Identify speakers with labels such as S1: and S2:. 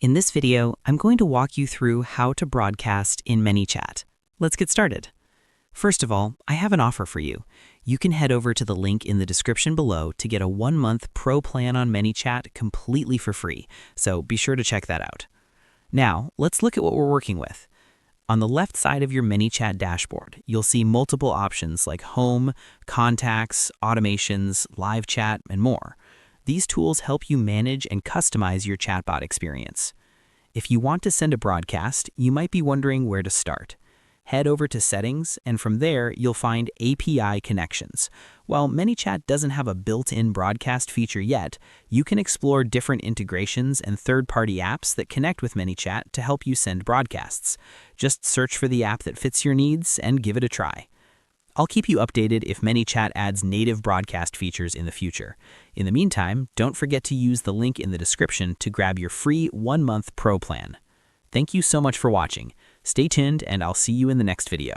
S1: In this video, I'm going to walk you through how to broadcast in Manychat. Let's get started. First of all, I have an offer for you. You can head over to the link in the description below to get a 1-month pro plan on Manychat completely for free, so be sure to check that out. Now, let's look at what we're working with. On the left side of your Manychat dashboard, you'll see multiple options like Home, Contacts, Automations, Live Chat, and more. These tools help you manage and customize your chatbot experience. If you want to send a broadcast, you might be wondering where to start. Head over to Settings, and from there, you'll find API connections. While Manychat doesn't have a built-in broadcast feature yet, you can explore different integrations and third-party apps that connect with Manychat to help you send broadcasts. Just search for the app that fits your needs and give it a try. I'll keep you updated if Manychat adds native broadcast features in the future. In the meantime, don't forget to use the link in the description to grab your free 1-month pro plan. Thank you so much for watching. Stay tuned, and I'll see you in the next video.